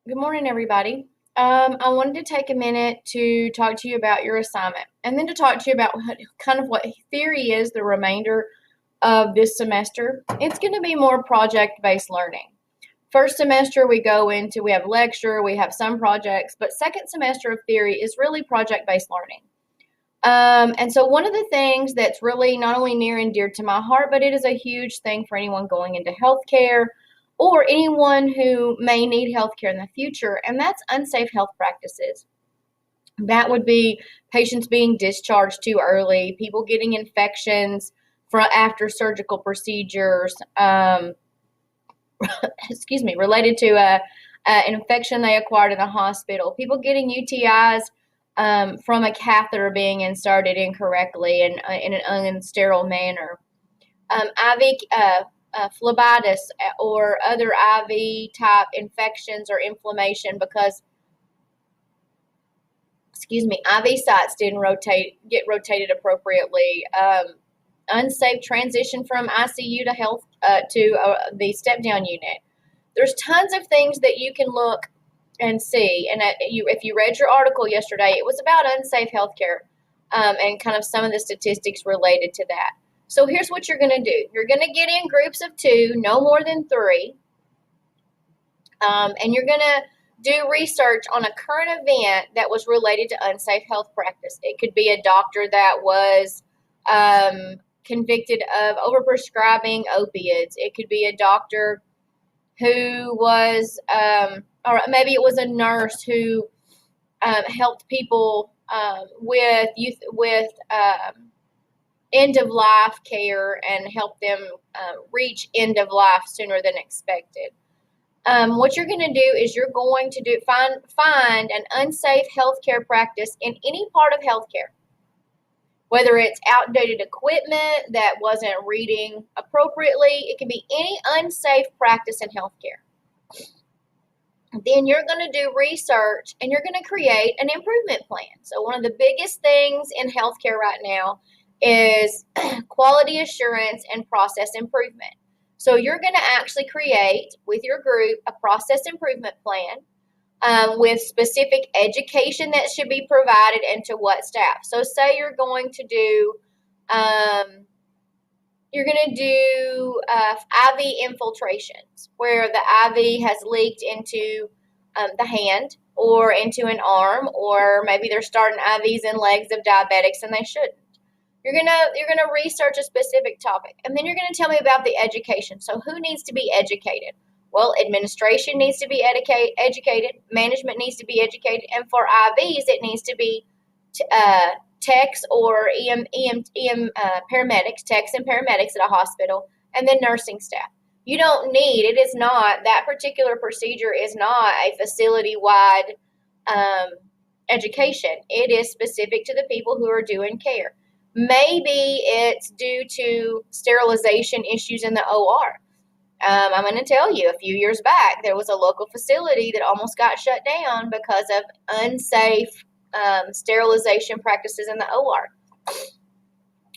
Good morning, everybody. I wanted to take a minute to talk to you about your assignment and then to talk to you about kind of what theory is the remainder of this semester. It's going to be more project based learning. First semester, we have lecture, we have some projects, but second semester of theory is really project based learning. And so, one of the things that's really not only near and dear to my heart, but it is a huge thing for anyone going into healthcare or anyone who may need healthcare in the future, and that's unsafe health practices. That would be patients being discharged too early, people getting infections after surgical procedures, related to an infection they acquired in the hospital, people getting UTIs from a catheter being inserted incorrectly and in an unsterile manner, IV phlebitis or other IV type infections or inflammation because, IV sites didn't get rotated appropriately. Unsafe transition from ICU to health the step down unit. There's tons of things that you can look and see. And if you read your article yesterday, it was about unsafe healthcare and kind of some of the statistics related to that. So here's what you're going to do. You're going to get in groups of two, no more than three, and you're going to do research on a current event that was related to unsafe health practice. It could be a doctor that was convicted of overprescribing opiates. It could be a doctor who was, or maybe it was a nurse who helped people with end of life care and help them reach end of life sooner than expected. What you're going to do is you're going to find an unsafe healthcare practice in any part of healthcare, whether it's outdated equipment that wasn't reading appropriately. It can be any unsafe practice in healthcare. Then you're going to do research and you're going to create an improvement plan. So one of the biggest things in healthcare right now is quality assurance and process improvement. So you're going to actually create with your group a process improvement plan with specific education that should be provided and to what staff. So say you're going to do IV infiltrations where the IV has leaked into the hand or into an arm, or maybe they're starting IVs in legs of diabetics and they shouldn't. You're gonna research a specific topic, and then you're gonna tell me about the education. So who needs to be educated? Well, administration needs to be educated, management needs to be educated, and for IVs, it needs to be techs or paramedics, techs and paramedics at a hospital, and then nursing staff. You don't need, it is not, that particular procedure is not a facility-wide education. It is specific to the people who are doing care. Maybe it's due to sterilization issues in the OR. I'm going to tell you, a few years back, there was a local facility that almost got shut down because of unsafe sterilization practices in the OR.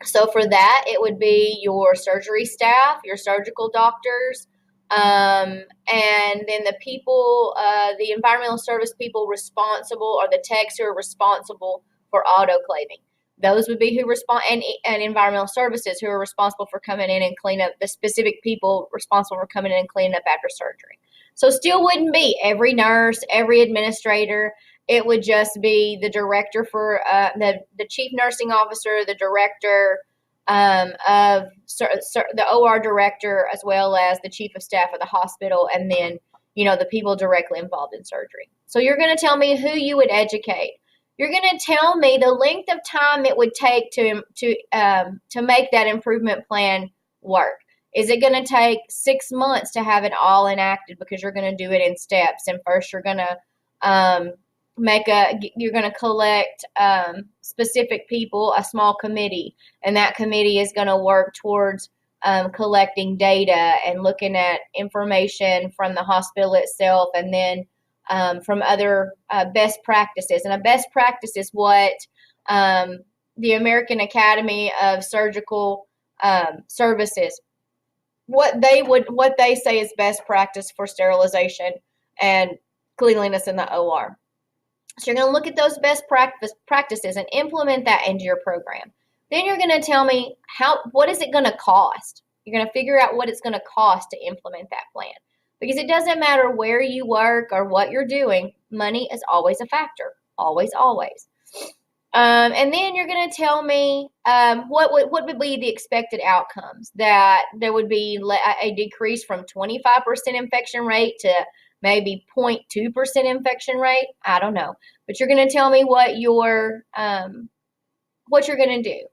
So for that, it would be your surgery staff, your surgical doctors, and then the people, the environmental service people responsible, or the techs who are responsible for autoclaving. Those would be who respond, and environmental services who are responsible for coming in and clean up, the specific people responsible for coming in and cleaning up after surgery. So still wouldn't be every nurse, every administrator. It would just be the director for the chief nursing officer, the director of the OR director, as well as the chief of staff of the hospital, and then the people directly involved in surgery. So you're going to tell me who you would educate. You're going to tell me the length of time it would take to make that improvement plan work. Is it going to take 6 months to have it all enacted because you're going to do it in steps? And first, you're going to collect specific people, a small committee, and that committee is going to work towards collecting data and looking at information from the hospital itself, and then from other best practices. And a best practice is what the American Academy of Surgical Services, what they say is best practice for sterilization and cleanliness in the OR. So you're going to look at those best practices and implement that into your program. Then you're going to tell me what is it going to cost. You're going to figure out what it's going to cost to implement that plan. Because it doesn't matter where you work or what you're doing, money is always a factor. Always, always. And then you're going to tell me what would be the expected outcomes. That there would be a decrease from 25% infection rate to maybe 0.2% infection rate. I don't know. But you're going to tell me what you're going to do.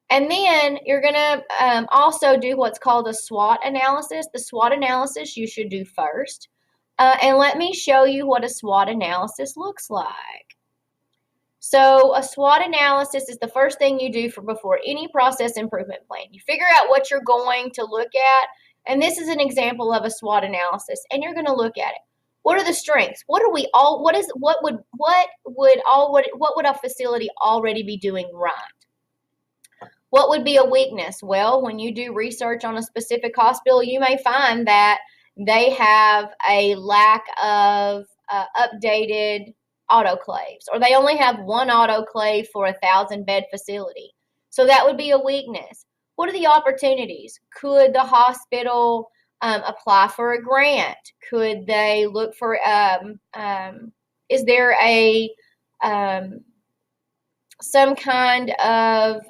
And then you're going to also do what's called a SWOT analysis. The SWOT analysis you should do first. And let me show you what a SWOT analysis looks like. So a SWOT analysis is the first thing you do before any process improvement plan. You figure out what you're going to look at. And this is an example of a SWOT analysis. And you're going to look at it. What are the strengths? What would a facility already be doing right? What would be a weakness? Well, when you do research on a specific hospital, you may find that they have a lack of updated autoclaves, or they only have one autoclave for 1,000-bed facility. So that would be a weakness. What are the opportunities? Could the hospital apply for a grant? Could they look for, is there some kind of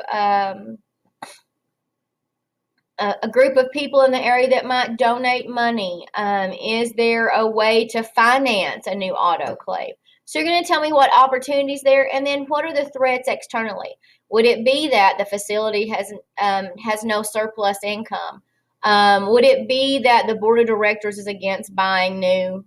a group of people in the area that might donate money? Is there a way to finance a new autoclave? So you're going to tell me what opportunities there, and then what are the threats externally? Would it be that the facility has no surplus income? Would it be that the board of directors is against buying new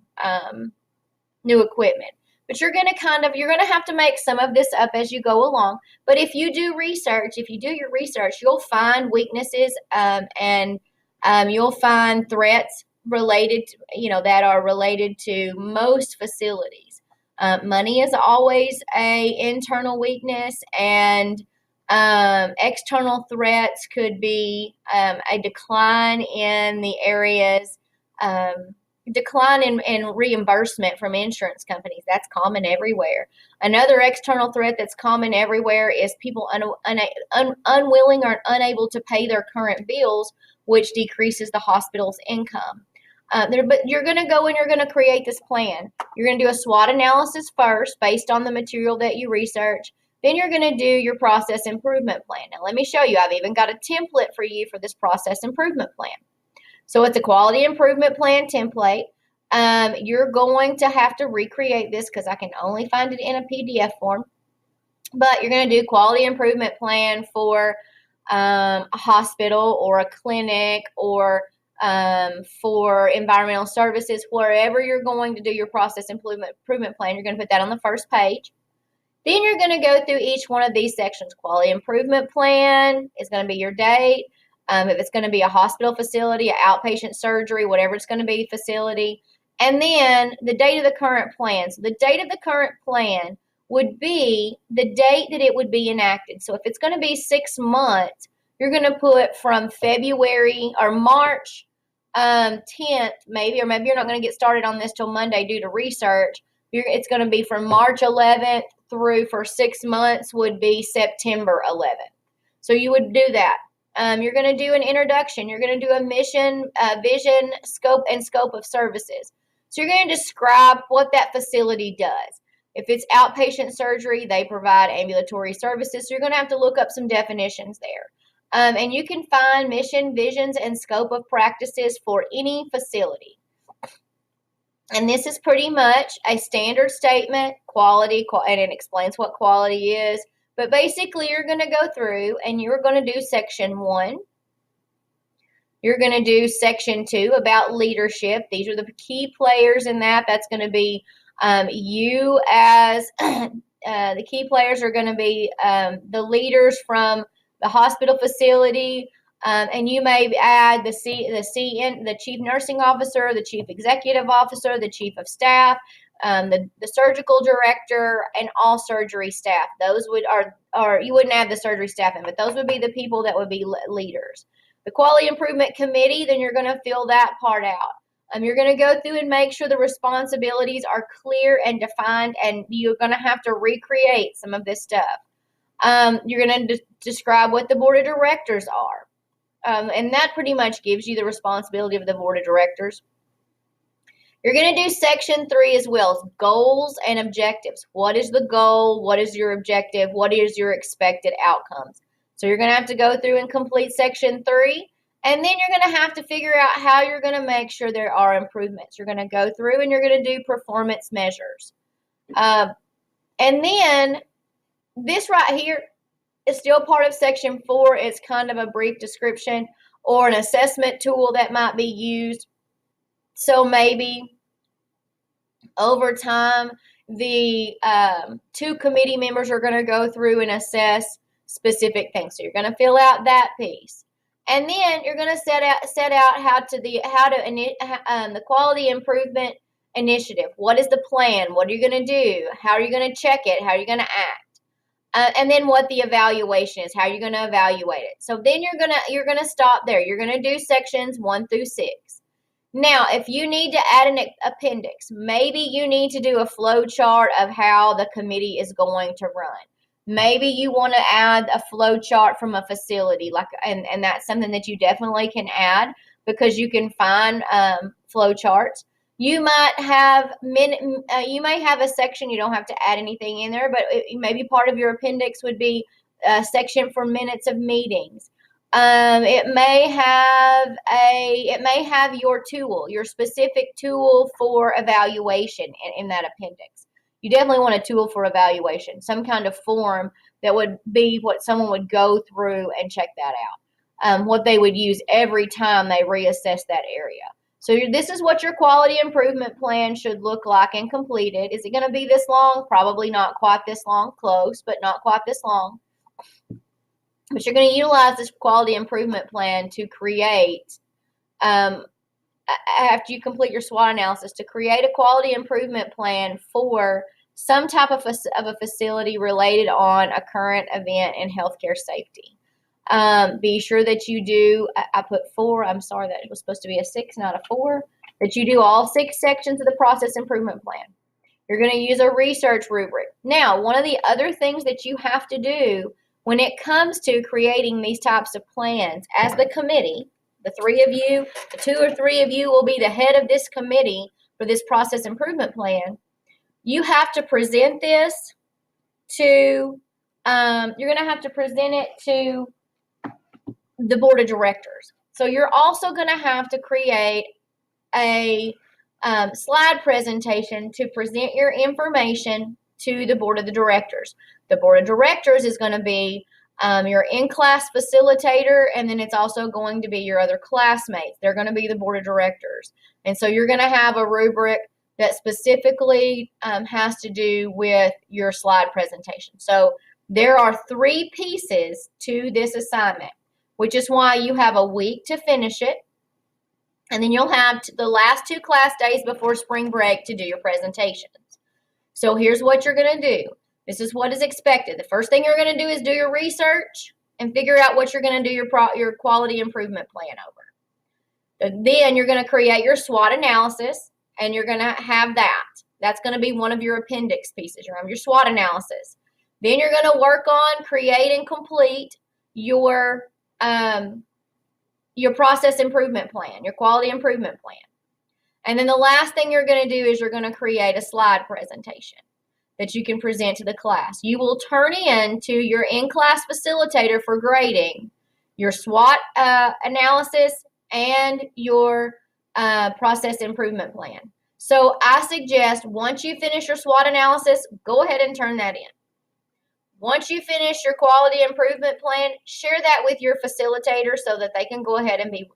equipment? But you're going to have to make some of this up as you go along. But if you do your research, you'll find weaknesses and you'll find threats related that are related to most facilities. Money is always an internal weakness, and external threats could be a decline in the areas, decline in reimbursement from insurance companies. That's common everywhere. Another external threat that's common everywhere is people unwilling or unable to pay their current bills, which decreases the hospital's income. But you're going to go and you're going to create this plan. You're going to do a SWOT analysis first based on the material that you research. Then you're going to do your process improvement plan. Now, let me show you. I've even got a template for you for this process improvement plan. So it's a quality improvement plan template. You're going to have to recreate this because I can only find it in a PDF form. But you're going to do quality improvement plan for a hospital or a clinic or for environmental services. Wherever you're going to do your process improvement plan, you're going to put that on the first page. Then you're going to go through each one of these sections. Quality improvement plan is going to be your date. If it's going to be a hospital facility, an outpatient surgery, whatever it's going to be, facility. And then the date of the current plan. So the date of the current plan would be the date that it would be enacted. So if it's going to be 6 months, you're going to put from February or March 10th, maybe, or maybe you're not going to get started on this till Monday due to research. It's going to be from March 11th through for 6 months would be September 11th. So you would do that. You're going to do an introduction. You're going to do a mission, vision, scope of services. So you're going to describe what that facility does. If it's outpatient surgery, they provide ambulatory services. So you're going to have to look up some definitions there. And you can find mission, visions, and scope of practices for any facility. And this is pretty much a standard statement, quality, and it explains what quality is. But basically, you're going to go through and you're going to do section 1. You're going to do section 2 about leadership. These are the key players in that. That's going to be you as the key players are going to be the leaders from the hospital facility. And you may add the chief nursing officer, the chief executive officer, the chief of staff, the surgical director, and all surgery staff. Those or you wouldn't have the surgery staff in, but those would be the people that would be leaders. The quality improvement committee, then you're going to fill that part out. You're going to go through and make sure the responsibilities are clear and defined, and you're going to have to recreate some of this stuff. You're going to describe what the board of directors are. And that pretty much gives you the responsibility of the board of directors. You're going to do section 3 as well, goals and objectives. What is the goal? What is your objective? What is your expected outcomes? So you're going to have to go through and complete section 3, and then you're going to have to figure out how you're going to make sure there are improvements. You're going to go through and you're going to do performance measures. And then this right here is still part of section 4. It's kind of a brief description or an assessment tool that might be used. So maybe over time, the 2 committee members are going to go through and assess specific things. So you're going to fill out that piece, and then you're going to set out the quality improvement initiative. What is the plan? What are you going to do? How are you going to check it? How are you going to act? And then what the evaluation is. How are you going to evaluate it? So then you're gonna stop there. You're going to do sections 1 through 6. Now, if you need to add an appendix, maybe you need to do a flow chart of how the committee is going to run. Maybe you want to add a flow chart from a facility, and that's something that you definitely can add because you can find flow charts. You might have you may have a section, you don't have to add anything in there, but maybe part of your appendix would be a section for minutes of meetings. It may have your tool, your specific tool for evaluation in that appendix. You definitely want a tool for evaluation, some kind of form that would be what someone would go through and check that out, what they would use every time they reassess that area. So this is what your quality improvement plan should look like and completed. Is it going to be this long? Probably not quite this long, close, but not quite this long. But you're going to utilize this quality improvement plan to create, after you complete your SWOT analysis, to create a quality improvement plan for some type of a facility related on a current event in healthcare safety. Be sure that you do, I put 4, I'm sorry, that was supposed to be a 6, not a 4, that you do all 6 sections of the process improvement plan. You're going to use a research rubric. Now, one of the other things that you have to do when it comes to creating these types of plans, as the committee, the 3 of you, the 2 or 3 of you will be the head of this committee for this process improvement plan. You have to present this to, you're going to have to present it to the board of directors. So you're also going to have to create a slide presentation to present your information to the board of the directors. The board of directors is going to be your in-class facilitator, and then it's also going to be your other classmates. They're going to be the board of directors. And so you're going to have a rubric that specifically has to do with your slide presentation. So there are 3 pieces to this assignment, which is why you have a week to finish it. And then you'll have the last 2 class days before spring break to do your presentations. So here's what you're going to do. This is what is expected. The first thing you're going to do is do your research and figure out what you're going to do your quality improvement plan over. Then you're going to create your SWOT analysis, and you're going to have that. That's going to be one of your appendix pieces. You're going to have your SWOT analysis. Then you're going to work on create and complete your process improvement plan, your quality improvement plan. And then the last thing you're going to do is you're going to create a slide presentation that you can present to the class. You will turn in to your in-class facilitator for grading your SWOT analysis and your process improvement plan. So I suggest once you finish your SWOT analysis, go ahead and turn that in. Once you finish your quality improvement plan, share that with your facilitator so that they can go ahead and be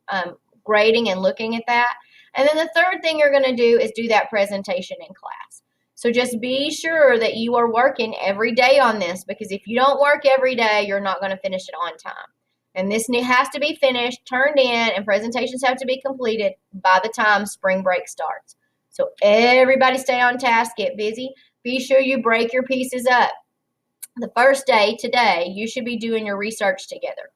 grading and looking at that. And then the third thing you're going to do is do that presentation in class. So just be sure that you are working every day on this, because if you don't work every day, you're not going to finish it on time. And this has to be finished, turned in, and presentations have to be completed by the time spring break starts. So everybody stay on task, get busy. Be sure you break your pieces up. The first day, today, you should be doing your research together.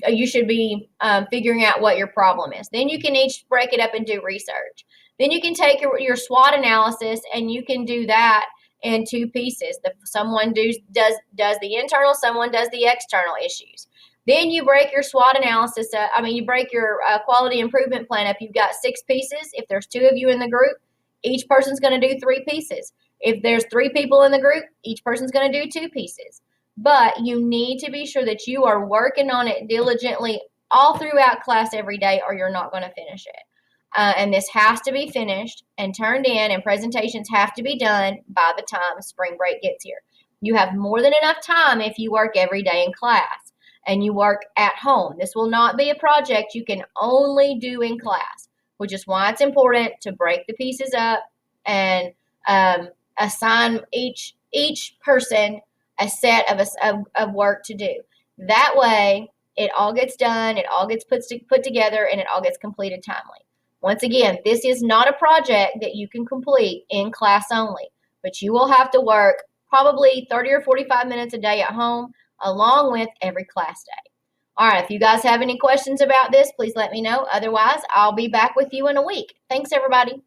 You should be figuring out what your problem is. Then you can each break it up and do research. Then you can take your SWOT analysis and you can do that in two pieces. Someone does the internal, someone does the external issues. Then you break your SWOT analysis up. You break your quality improvement plan up. You've got 6 pieces. If there's 2 of you in the group, each person's going to do 3 pieces. If there's 3 people in the group, each person's going to do 2 pieces. But you need to be sure that you are working on it diligently all throughout class every day, or you're not going to finish it. And this has to be finished and turned in, and presentations have to be done by the time spring break gets here. You have more than enough time if you work every day in class and you work at home. This will not be a project you can only do in class, which is why it's important to break the pieces up and assign each person a set of work to do. That way, it all gets done, it all gets put together, and it all gets completed timely. Once again, this is not a project that you can complete in class only, but you will have to work probably 30 or 45 minutes a day at home, along with every class day. All right, if you guys have any questions about this, please let me know. Otherwise, I'll be back with you in a week. Thanks, everybody.